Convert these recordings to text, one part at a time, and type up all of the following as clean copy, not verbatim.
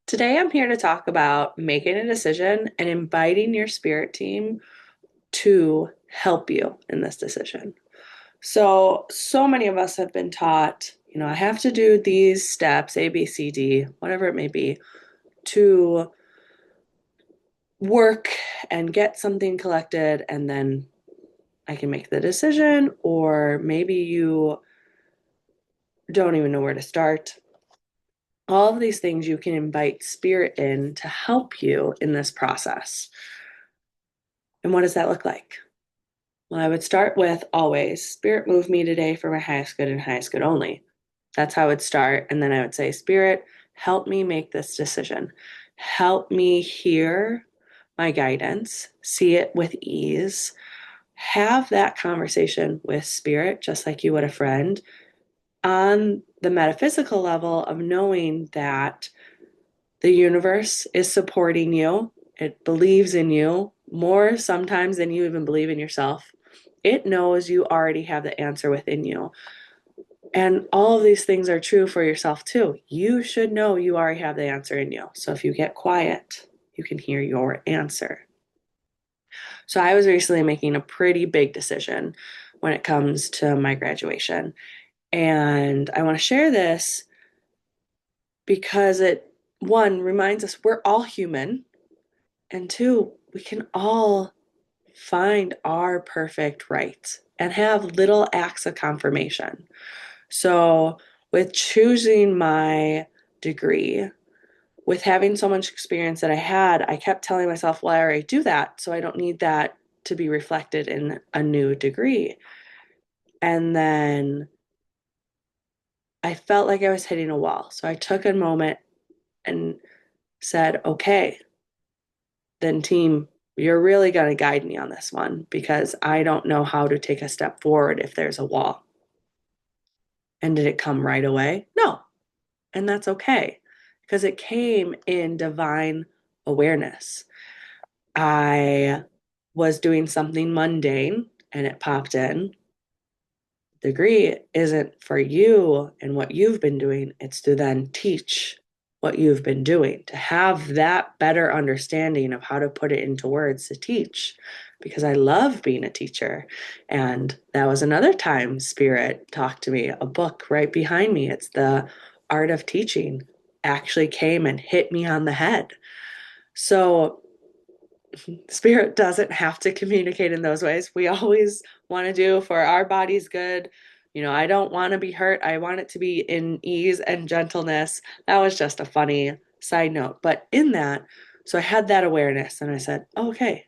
Today, I'm here to talk about making a decision and inviting your spirit team to help you in this decision. So many of us have been taught, I have to do these steps, A, B, C, D, whatever it may be, to work and get something collected, and then I can make the decision, or maybe you don't even know where to start. All of these things you can invite spirit in to help you in this process. And what does that look like? Well, I would start with always, Spirit, move me today for my highest good and highest good only. That's how I would start. And then I would say, Spirit, help me make this decision. Help me hear my guidance, see it with ease, have that conversation with Spirit, just like you would a friend, on the metaphysical level of knowing that the universe is supporting you. It believes in you more sometimes than you even believe in yourself. It knows you already have the answer within you. And all of these things are true for yourself too. You should know you already have the answer in you. So if you get quiet, you can hear your answer. So I was recently making a pretty big decision when it comes to my graduation. And I want to share this because it, one, reminds us we're all human. And two, we can all find our perfect right and have little acts of confirmation. So, with choosing my degree, with having so much experience that I had, I kept telling myself, well, I already do that. So, I don't need that to be reflected in a new degree. And then I felt like I was hitting a wall. So, I took a moment and said, okay, then team, you're really going to guide me on this one because I don't know how to take a step forward if there's a wall. And did it come right away? No. And that's okay because it came in divine awareness. I was doing something mundane and it popped in. Degree isn't for you and what you've been doing, it's to then teach what you've been doing, to have that better understanding of how to put it into words to teach. Because I love being a teacher. And that was another time Spirit talked to me, a book right behind me. It's The Art of Teaching, actually came and hit me on the head. So Spirit doesn't have to communicate in those ways. We always want to do for our body's good. I don't want to be hurt. I want it to be in ease and gentleness. That was just a funny side note. But in that, so I had that awareness and I said, okay,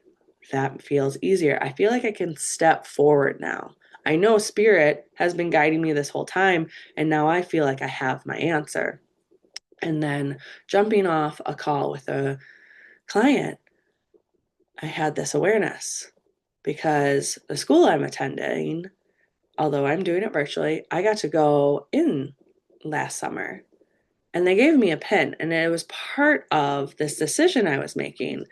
that feels easier. I feel like I can step forward now. I know Spirit has been guiding me this whole time, and now I feel like I have my answer. And then jumping off a call with a client, I had this awareness because the school I'm attending, although I'm doing it virtually, I got to go in last summer and they gave me a pin, and it was part of this decision I was making.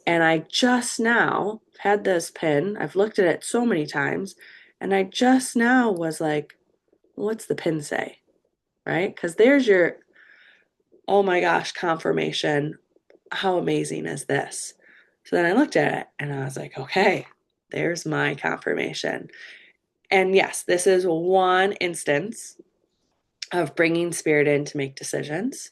And I just now had this pin. I've looked at it so many times, and I just now was like, what's the pin say? Right? Because there's your, oh my gosh, confirmation. How amazing is this? So then I looked at it and I was like, okay, there's my confirmation. And yes, this is one instance of bringing spirit in to make decisions.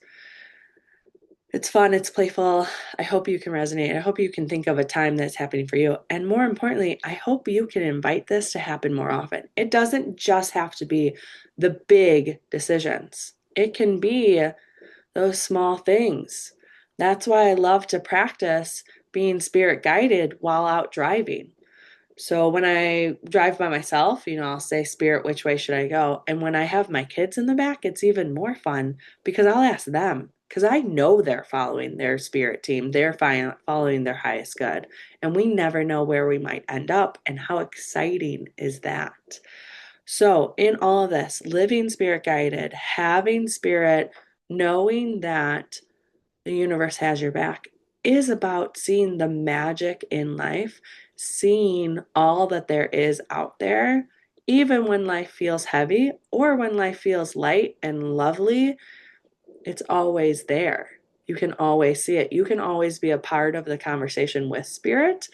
It's fun, it's playful. I hope you can resonate. I hope you can think of a time that's happening for you. And more importantly, I hope you can invite this to happen more often. It doesn't just have to be the big decisions, it can be those small things. That's why I love to practice being spirit guided while out driving. So when I drive by myself, I'll say, Spirit, which way should I go? And when I have my kids in the back, it's even more fun because I'll ask them because I know they're following their spirit team. They're following their highest good. And we never know where we might end up. And how exciting is that? So, in all of this, living spirit guided, having spirit, knowing that the universe has your back is about seeing the magic in life, seeing all that there is out there, even when life feels heavy or when life feels light and lovely, it's always there. You can always see it. You can always be a part of the conversation with spirit,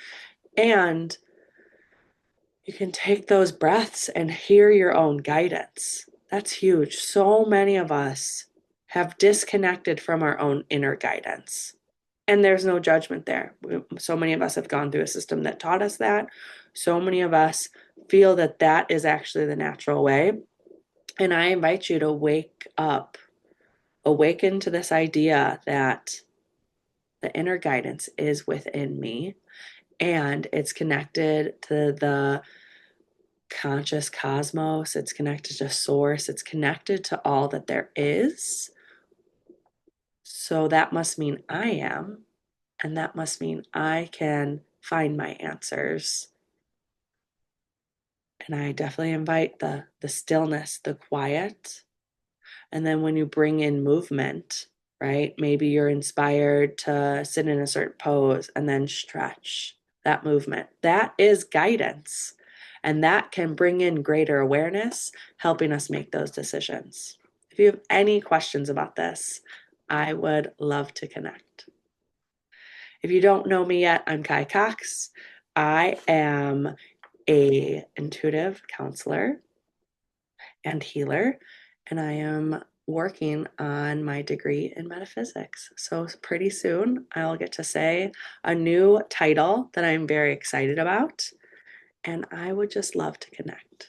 and you can take those breaths and hear your own guidance. That's huge. So many of us have disconnected from our own inner guidance. And there's no judgment there. So many of us have gone through a system that taught us that. So many of us feel that that is actually the natural way. And I invite you to wake up, awaken to this idea that the inner guidance is within me and it's connected to the conscious cosmos, it's connected to source, it's connected to all that there is. So that must mean I am, and that must mean I can find my answers. And I definitely invite the stillness, the quiet. And then when you bring in movement, right? Maybe you're inspired to sit in a certain pose and then stretch that movement. That is guidance. And that can bring in greater awareness, helping us make those decisions. If you have any questions about this, I would love to connect. If you don't know me yet, I'm Kai Cox. I am a intuitive counselor and healer, and I am working on my degree in metaphysics. So pretty soon I'll get to say a new title that I'm very excited about, and I would just love to connect.